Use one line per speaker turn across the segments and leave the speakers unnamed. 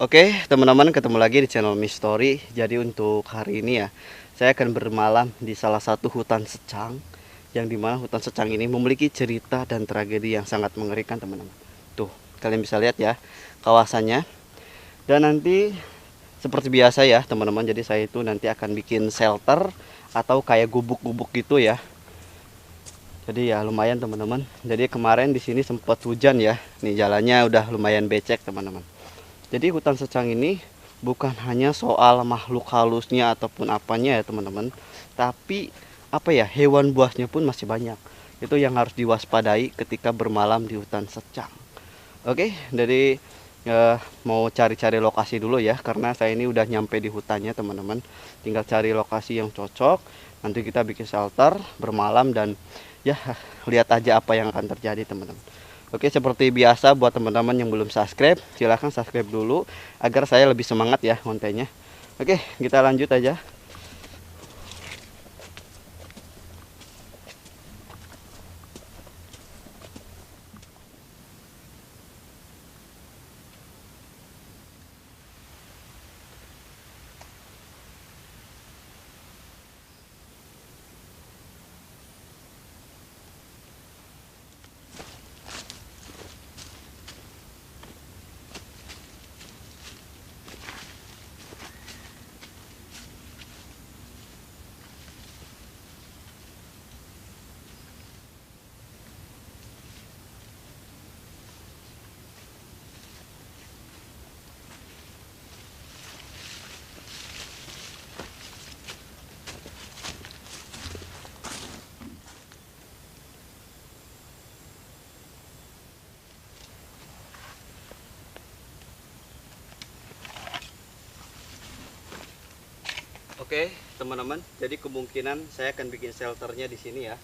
Oke, teman-teman, ketemu lagi di channel Mystory. Jadi untuk hari ini ya, saya akan bermalam di salah satu hutan secang, yang dimana hutan secang ini memiliki cerita dan tragedi yang sangat mengerikan, teman-teman. Tuh, kalian bisa lihat ya kawasannya. Dan nanti seperti biasa ya, teman-teman. Jadi saya itu nanti akan bikin shelter atau kayak gubuk-gubuk gitu ya. Jadi ya lumayan, teman-teman. Jadi kemarin di sini sempat hujan ya. Nih jalannya udah lumayan becek, teman-teman. Jadi hutan secang ini bukan hanya soal makhluk halusnya ataupun apanya ya, teman-teman. Tapi apa ya, hewan buasnya pun masih banyak. Itu yang harus diwaspadai ketika bermalam di hutan secang. Oke, jadi mau cari-cari lokasi dulu ya, karena saya ini udah nyampe di hutannya, teman-teman. Tinggal cari lokasi yang cocok. Nanti kita bikin shelter bermalam dan ya lihat aja apa yang akan terjadi, teman-teman. Oke, seperti biasa buat teman-teman yang belum subscribe, silahkan subscribe dulu agar saya lebih semangat ya kontennya. Oke, kita lanjut aja. Oke, teman-teman, jadi kemungkinan saya akan bikin shelternya di sini ya.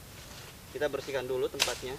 Kita bersihkan dulu tempatnya.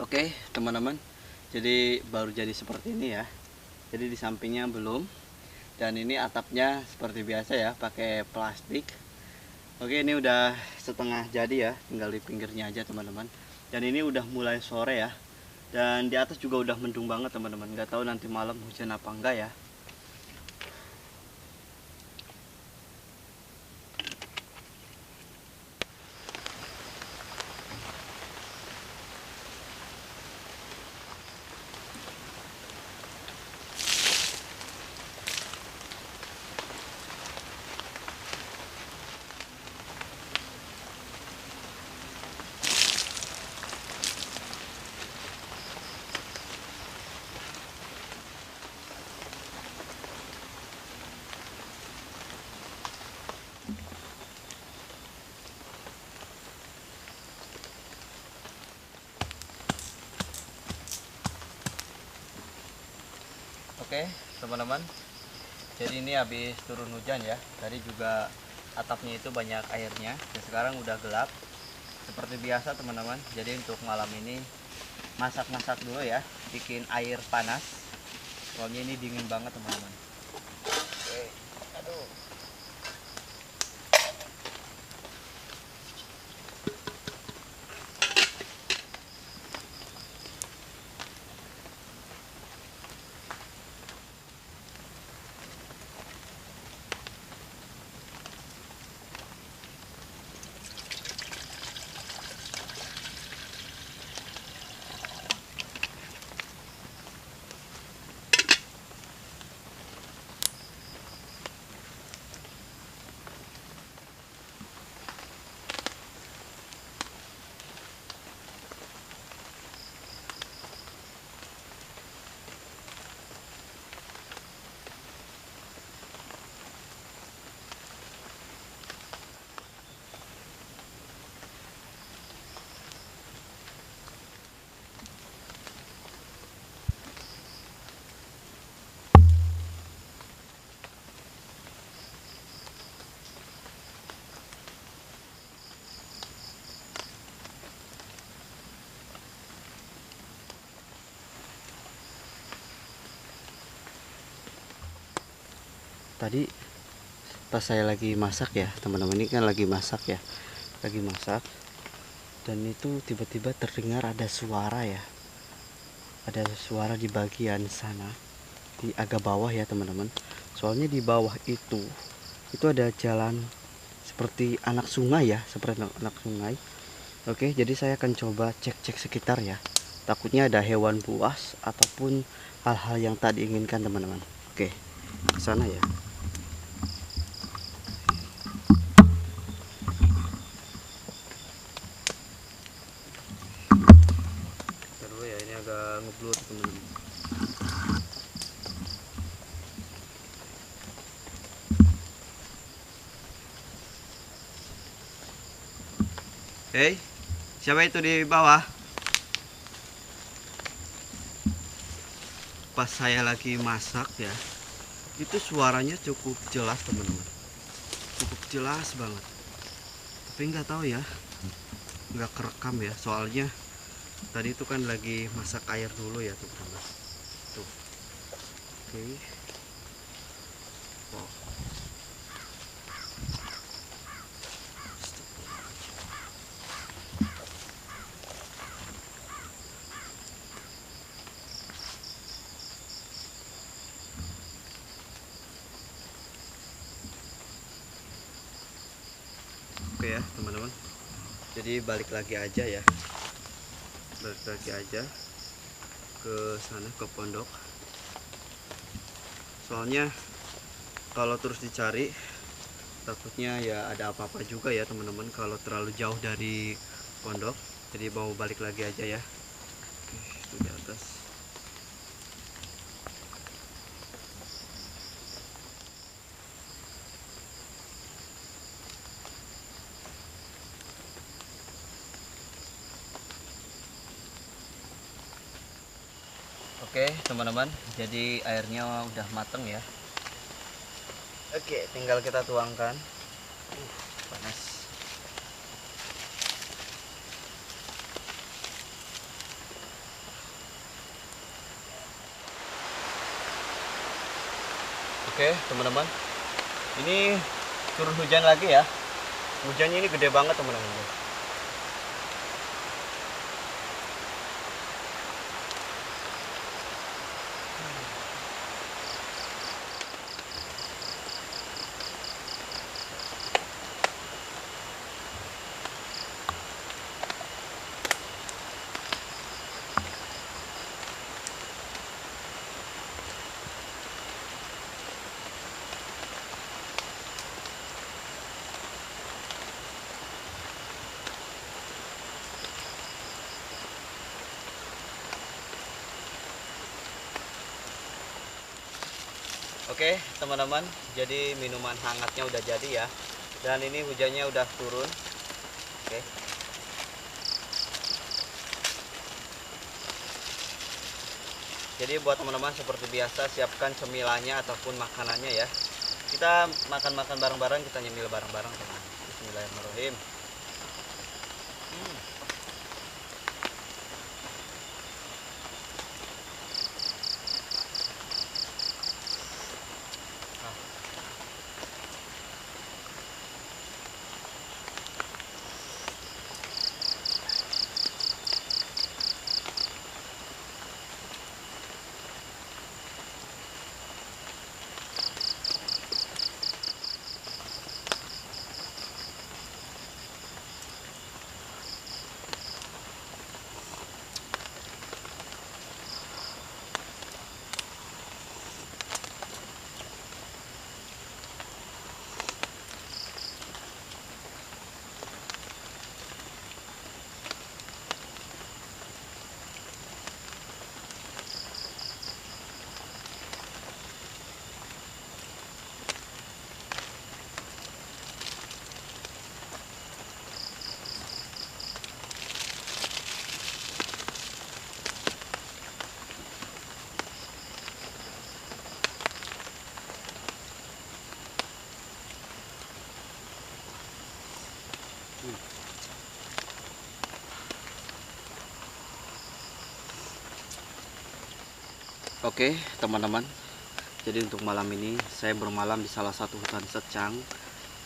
Oke teman-teman, jadi baru jadi seperti ini ya. Jadi di sampingnya belum. Dan ini atapnya seperti biasa ya, pakai plastik. Oke, ini udah setengah jadi ya, tinggal di pinggirnya aja teman-teman. Dan ini udah mulai sore ya. Dan di atas juga udah mendung banget teman-teman. Nggak tahu nanti malam hujan apa enggak ya. Oke teman-teman, jadi ini habis turun hujan ya. Tadi juga atapnya itu banyak airnya, dan sekarang udah gelap seperti biasa teman-teman. Jadi untuk malam ini masak-masak dulu ya, bikin air panas, soalnya ini dingin banget teman-teman. Oke, aduh. Tadi pas saya lagi masak ya teman-teman, ini kan lagi masak ya, lagi masak, dan itu tiba-tiba terdengar ada suara ya, ada suara di bagian sana, di agak bawah ya teman-teman. Soalnya di bawah itu ada jalan seperti anak sungai ya, seperti anak sungai. Oke, jadi saya akan coba cek-cek sekitar ya, takutnya ada hewan buas ataupun hal-hal yang tak diinginkan teman-teman. Oke, ke sana ya. Dulu ya, ini agak ngeblur teman-teman. Hei, siapa itu di bawah? Pas saya lagi masak ya, itu suaranya cukup jelas teman-teman, cukup jelas banget. Tapi nggak tahu ya, nggak kerekam ya, soalnya tadi itu kan lagi masak air dulu ya teman-teman. Tuh, oke. Wow. Oke ya teman-teman, jadi balik lagi aja ya, balik lagi aja ke sana, ke pondok. Soalnya kalau terus dicari takutnya ya ada apa-apa juga ya teman-teman kalau terlalu jauh dari pondok. Jadi mau balik lagi aja ya. Oke, itu di atas. Oke teman-teman, jadi airnya udah mateng ya. Oke, tinggal kita tuangkan. Panas. Oke teman-teman, ini turun hujan lagi ya. Hujannya ini gede banget teman-teman. Oke teman-teman, jadi minuman hangatnya udah jadi ya. Dan ini hujannya udah turun. Oke. Jadi buat teman-teman seperti biasa, siapkan cemilannya ataupun makanannya ya. Kita makan-makan bareng-bareng, kita nyemil bareng-bareng teman. Bismillahirrahmanirrahim. Oke teman-teman, jadi untuk malam ini saya bermalam di salah satu hutan secang,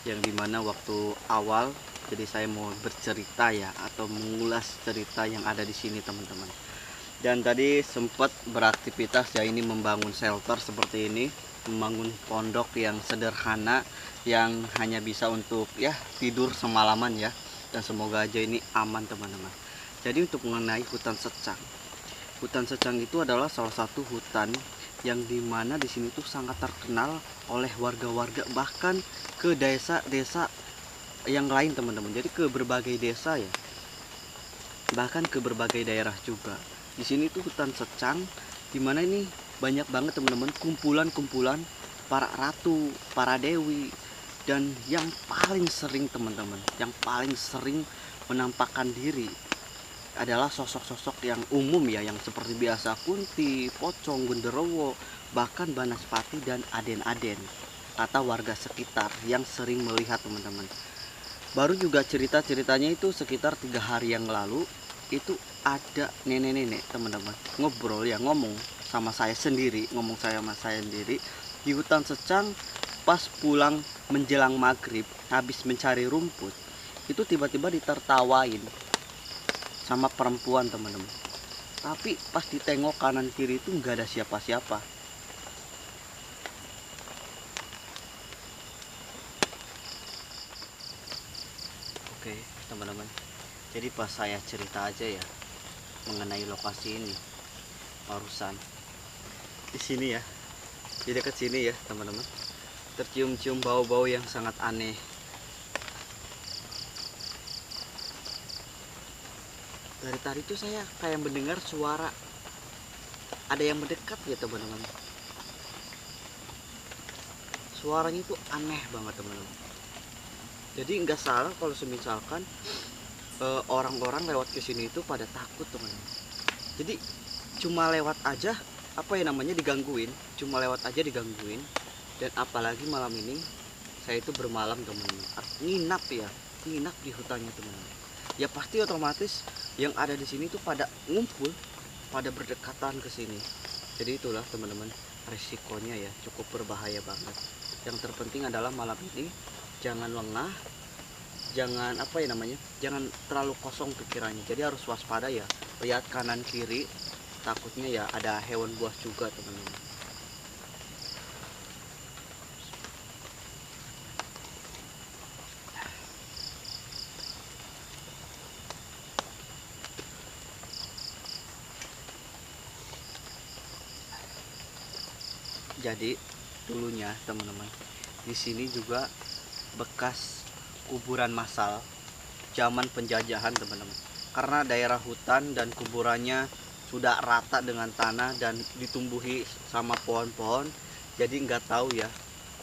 yang dimana waktu awal jadi saya mau bercerita ya, atau mengulas cerita yang ada di sini teman-teman. Dan tadi sempat beraktivitas ya, ini membangun shelter seperti ini, membangun pondok yang sederhana yang hanya bisa untuk ya tidur semalaman ya. Dan semoga aja ini aman teman-teman. Jadi untuk mengenai hutan secang, hutan secang itu adalah salah satu hutan yang dimana di sini tuh sangat terkenal oleh warga-warga, bahkan ke desa-desa yang lain teman-teman. Jadi ke berbagai desa ya, bahkan ke berbagai daerah juga. Di sini tuh hutan secang, dimana ini banyak banget teman-teman kumpulan-kumpulan para ratu, para dewi, dan yang paling sering teman-teman, yang paling sering menampakkan diri adalah sosok-sosok yang umum ya, yang seperti biasa Kunti, Pocong, Genderowo, bahkan Banaspati dan Aden-Aden, kata warga sekitar yang sering melihat teman-teman. Baru juga cerita-ceritanya itu sekitar 3 hari yang lalu, itu ada nenek-nenek teman-teman ngobrol ya, ngomong sama saya sendiri, di hutan secang. Pas pulang menjelang maghrib, habis mencari rumput, itu tiba-tiba ditertawain sama perempuan teman-teman. Tapi pas ditengok kanan kiri itu nggak ada siapa-siapa. Oke teman-teman, jadi pas saya cerita aja ya mengenai lokasi ini barusan, di sini ya, di dekat sini ya teman-teman, tercium-cium bau-bau yang sangat aneh. Dari tadi tuh saya kayak mendengar suara ada yang mendekat ya teman-teman. Suaranya itu aneh banget teman-teman. Jadi nggak salah kalau misalkan orang-orang lewat ke sini itu pada takut teman-teman. Jadi cuma lewat aja, apa ya namanya, digangguin, cuma lewat aja digangguin. Dan apalagi malam ini saya itu bermalam teman-teman, nginap ya, nginap di hutannya teman-teman. Ya pasti otomatis yang ada di sini tuh pada ngumpul, pada berdekatan ke sini. Jadi itulah teman-teman, risikonya ya cukup berbahaya banget. Yang terpenting adalah malam ini jangan lengah, jangan apa ya namanya, jangan terlalu kosong pikirannya. Jadi harus waspada ya, lihat kanan kiri, takutnya ya ada hewan buas juga teman-teman. Jadi dulunya teman-teman, di sini juga bekas kuburan massal zaman penjajahan teman-teman. Karena daerah hutan dan kuburannya sudah rata dengan tanah dan ditumbuhi sama pohon-pohon, jadi nggak tahu ya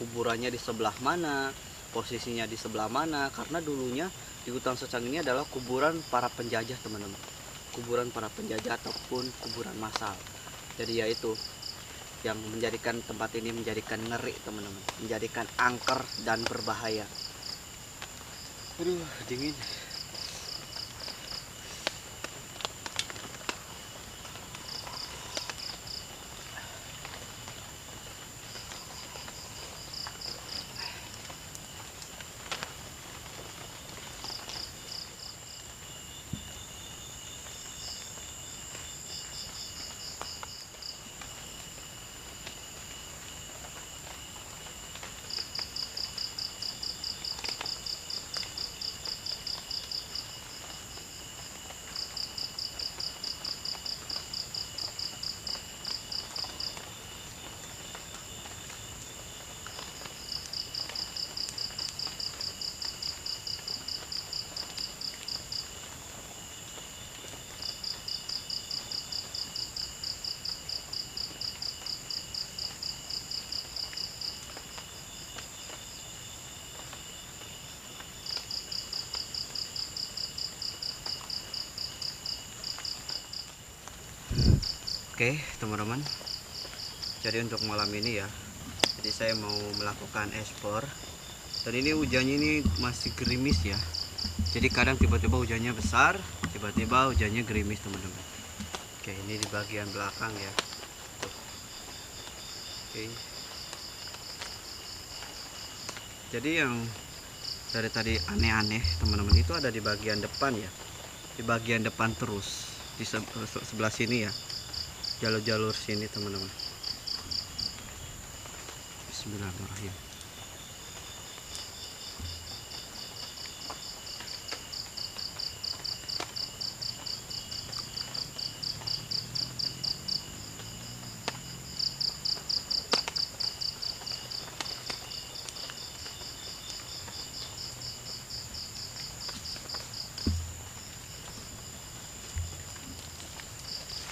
kuburannya di sebelah mana, posisinya di sebelah mana. Karena dulunya di hutan Secang ini adalah kuburan para penjajah teman-teman, kuburan para penjajah ataupun kuburan massal. Jadi ya itu yang menjadikan tempat ini menjadikan ngeri teman-teman, menjadikan angker dan berbahaya. Aduh, dingin. Oke teman-teman, jadi untuk malam ini ya, jadi saya mau melakukan ekspor. Dan ini hujannya ini masih gerimis ya, jadi kadang tiba-tiba hujannya besar, tiba-tiba hujannya gerimis teman-teman. Oke, ini di bagian belakang ya. Oke, jadi yang dari tadi aneh-aneh teman-teman itu ada di bagian depan ya, di bagian depan terus di sebelah sini ya, jalur-jalur sini teman-teman. Bismillahirrahmanirrahim.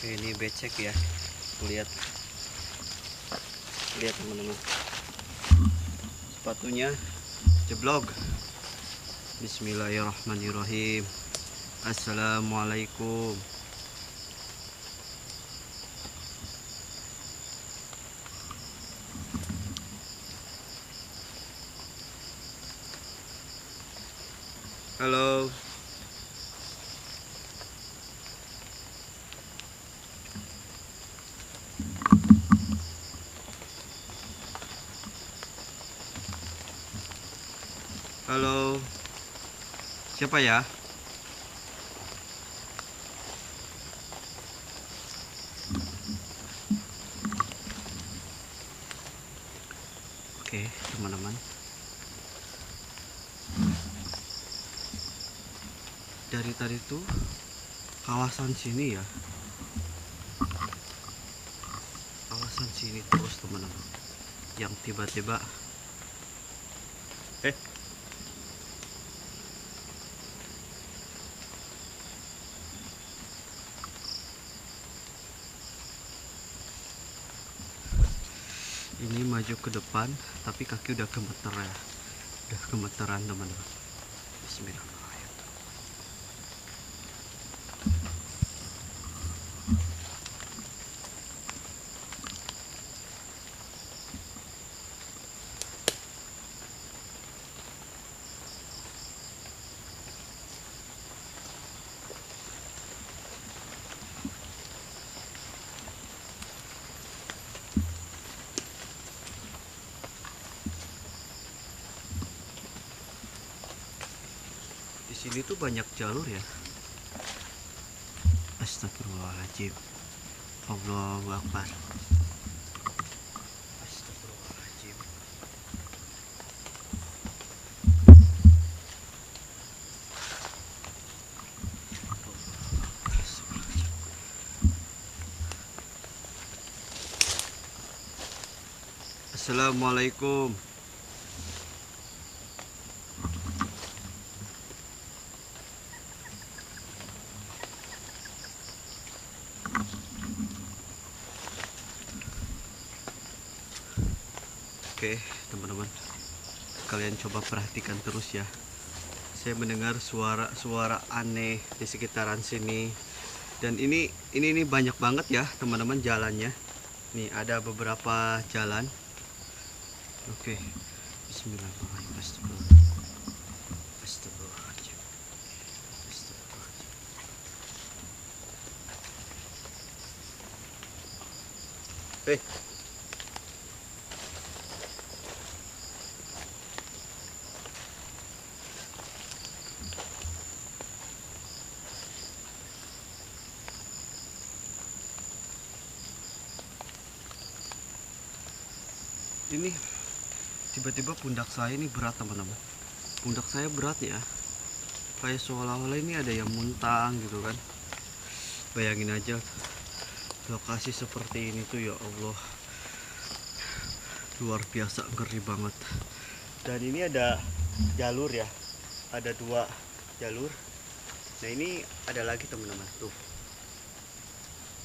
Oke, ini becek ya, lihat teman-teman, sepatunya jeblok. Bismillahirrahmanirrahim. Assalamualaikum. Halo. Halo. Siapa ya? Oke, teman-teman. Dari tadi tuh kawasan sini ya. Kawasan sini terus teman-teman. Yang tiba-tiba ini maju ke depan tapi kaki udah gemeter ya, udah gemeteran teman-teman. Bismillahirrahmanirrahim. sini tuh banyak jalur ya. Astagfirullahaladzim. Allahu Akbar. Astagfirullahaladzim. Assalamualaikum. Oke, teman-teman, kalian coba perhatikan terus ya. Saya mendengar suara-suara aneh di sekitaran sini. Dan ini banyak banget ya, teman-teman, jalannya. Nih, ada beberapa jalan. Oke. Bismillahirrahmanirrahim. Astagfirullahaladzim. Astagfirullahaladzim. Ini tiba-tiba pundak saya ini berat, teman-teman. Pundak saya berat ya, kayak seolah-olah ini ada yang muntang gitu kan. Bayangin aja lokasi seperti ini tuh, ya Allah, luar biasa, ngeri banget. Dan ini ada jalur ya, ada 2 jalur. Nah, ini ada lagi, teman-teman, tuh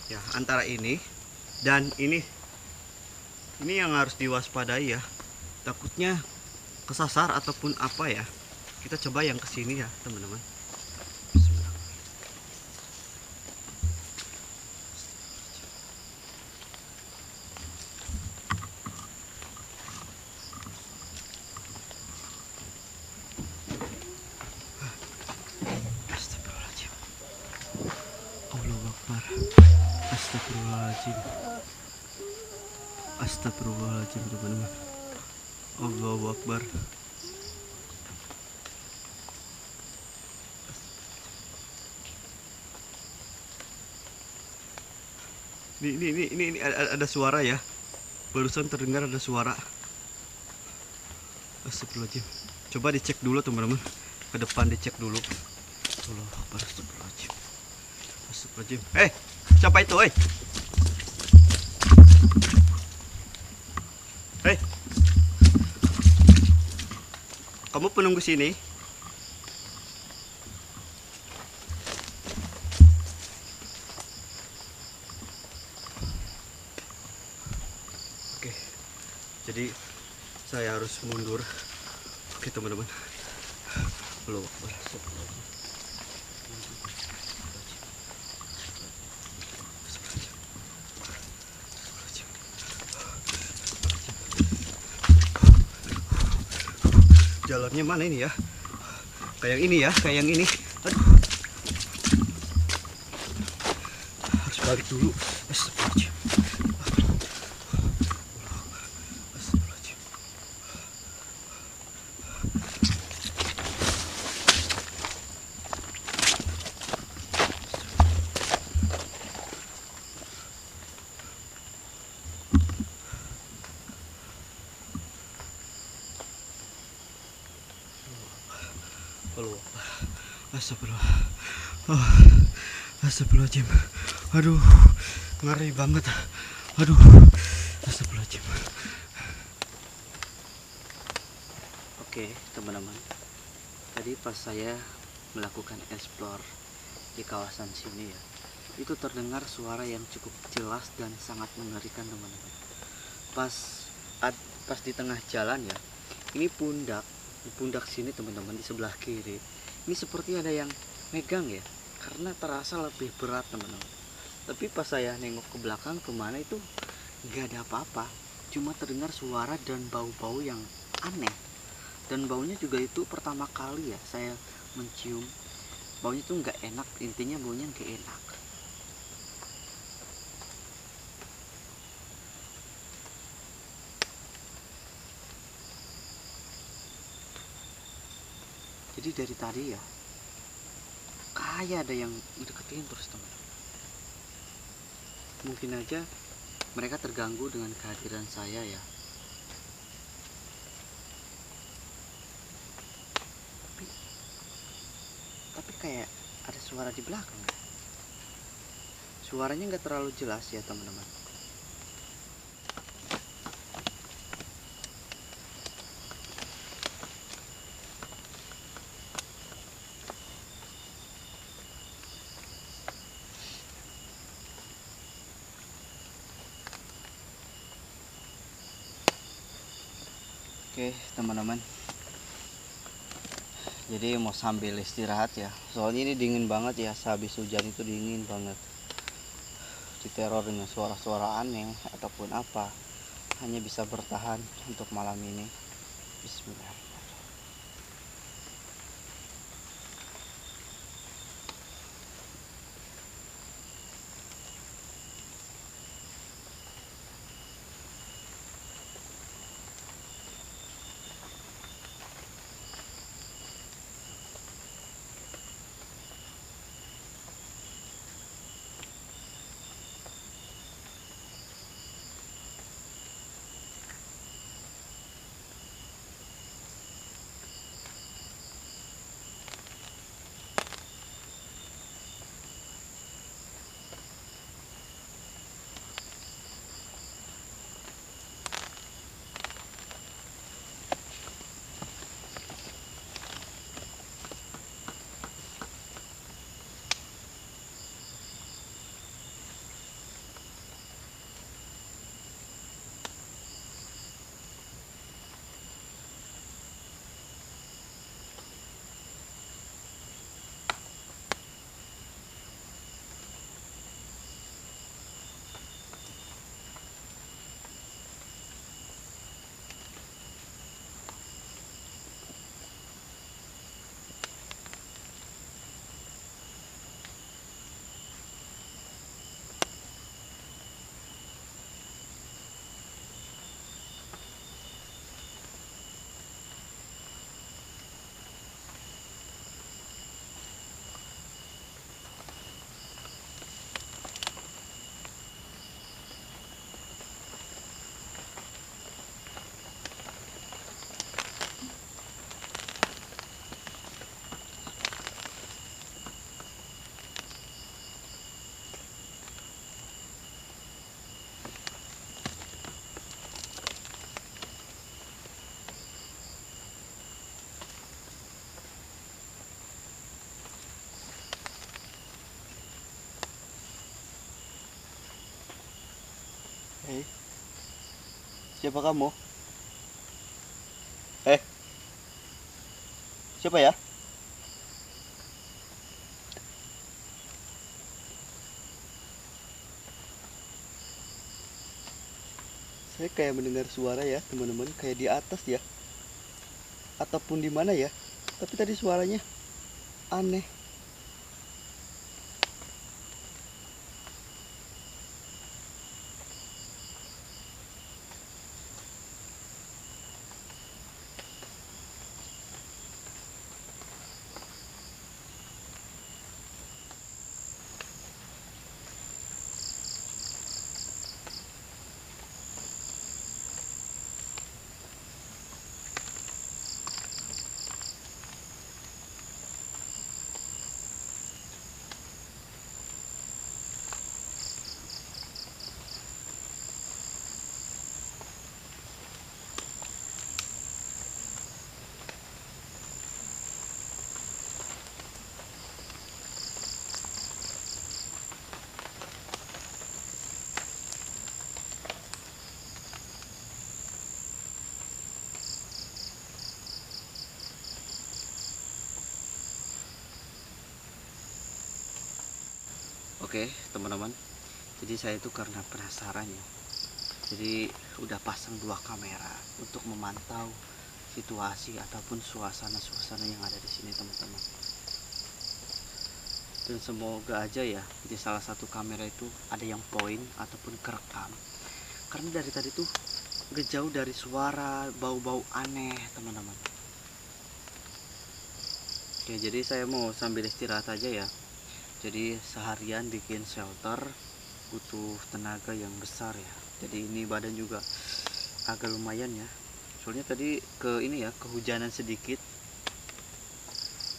ya, antara ini dan ini yang harus diwaspadai ya, takutnya kesasar ataupun apa ya. Kita coba yang kesini ya, teman-teman. Astagfirullahaladzim. Allahu Akbar. Astagfirullahaladzim. Astagfirullahaladzim, teman-teman. Allahu Akbar. Ini ada suara ya. Barusan terdengar ada suara. Astagfirullahaladzim. Coba dicek dulu, teman-teman. Ke depan dicek dulu. Allahu Akbar. Astagfirullahaladzim. Astagfirullahaladzim. Siapa itu, kamu penunggu sini? Oke, jadi saya harus mundur. Oke, teman-teman. Belum. Jalannya mana ini ya? Kayak ini ya, kayak yang ini. Aduh. Harus balik dulu. Astagfirullahaladzim. Astagfirullahaladzim. Astagfirullah. Astagfirullahaladzim. Aduh, ngeri banget. Aduh, astagfirullahaladzim. Oke, teman-teman, tadi pas saya melakukan explore di kawasan sini ya, itu terdengar suara yang cukup jelas dan sangat mengerikan, teman-teman. Pas di tengah jalan ya, ini pundak sini, teman-teman, di sebelah kiri ini seperti ada yang megang ya, karena terasa lebih berat, teman-teman. Tapi pas saya nengok ke belakang kemana itu nggak ada apa-apa, cuma terdengar suara dan bau-bau yang aneh. Dan baunya juga itu pertama kali ya saya mencium. Baunya tuh nggak enak, intinya baunya nggak enak. Jadi dari tadi ya, kayak ada yang ngedeketin terus teman-teman. Mungkin aja mereka terganggu dengan kehadiran saya ya. Tapi, tapi kayak ada suara di belakang. Suaranya nggak terlalu jelas ya teman-teman. Oke teman-teman, jadi mau sambil istirahat ya, soalnya ini dingin banget ya, sehabis hujan itu dingin banget. Diteror dengan suara-suara aneh ataupun apa, hanya bisa bertahan untuk malam ini. Bismillah. Hei, siapa kamu? Siapa ya? Saya kayak mendengar suara ya teman-teman, kayak di atas ya, ataupun di mana ya. Tapi tadi suaranya aneh. Oke teman-teman, jadi saya itu karena penasaran ya, jadi udah pasang 2 kamera untuk memantau situasi ataupun suasana-suasana yang ada di sini teman-teman. Dan semoga aja ya di salah satu kamera itu ada yang poin ataupun kerekam, karena dari tadi tuh gak jauh dari suara bau-bau aneh teman-teman. Oke, jadi saya mau sambil istirahat aja ya. Jadi seharian bikin shelter butuh tenaga yang besar ya. Jadi ini badan juga agak lumayan ya. Soalnya tadi kehujanan sedikit.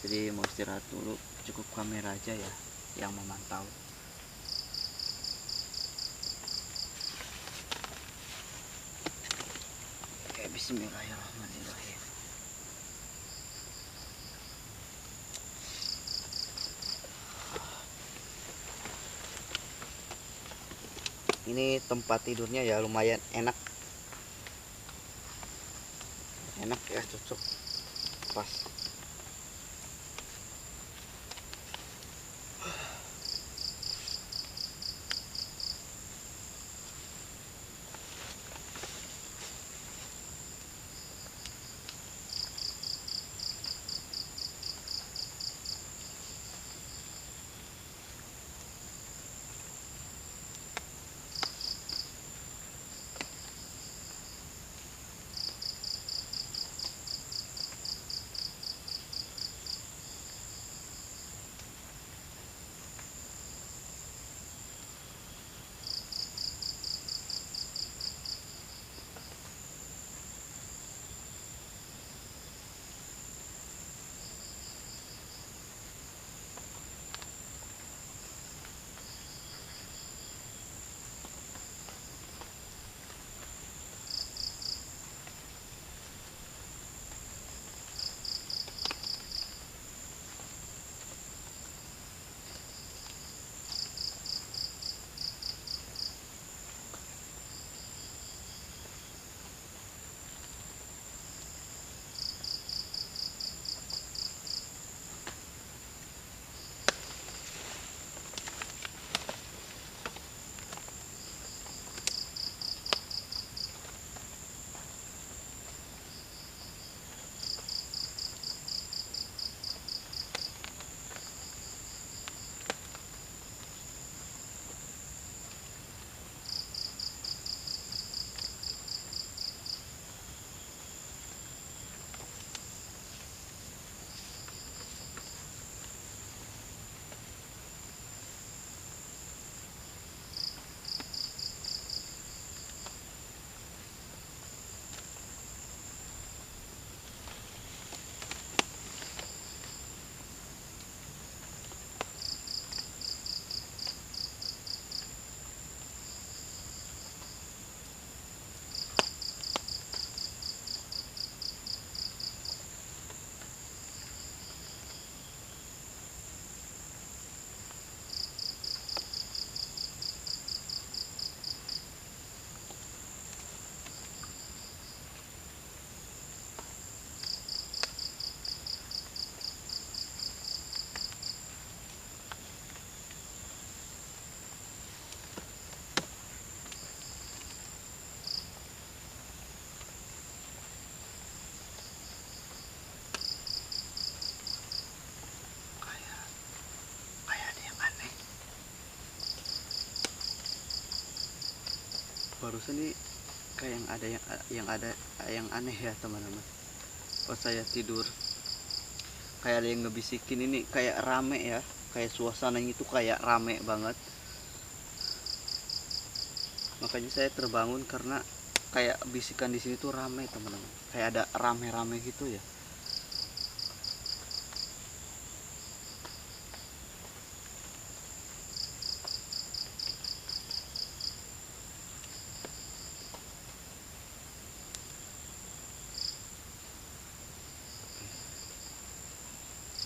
Jadi mau istirahat dulu, cukup kamera aja ya yang memantau. Oke, bismillahirrahmanirrahim. Ini tempat tidurnya ya lumayan enak ya, cocok pas. Barusan nih kayak yang aneh ya teman-teman. Pas saya tidur kayak ada yang ngebisikin, ini kayak rame ya, kayak suasananya itu kayak rame banget. Makanya saya terbangun karena kayak bisikan di sini tuh rame teman-teman, kayak ada rame-rame gitu ya.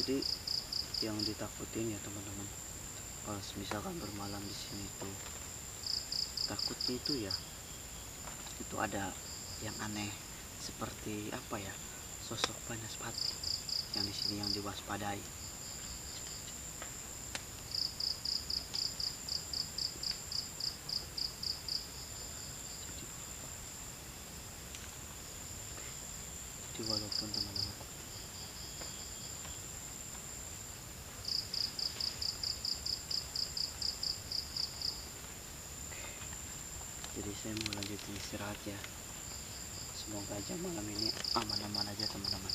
Jadi yang ditakutin ya teman-teman, pas misalkan bermalam di sini tuh takutnya itu ya, itu ada yang aneh seperti apa ya, sosok Banaspati yang di sini yang diwaspadai. Jadi walaupun teman-teman jadi saya mau lanjutin istirahat ya. Semoga aja malam ini aman-aman aja teman-teman.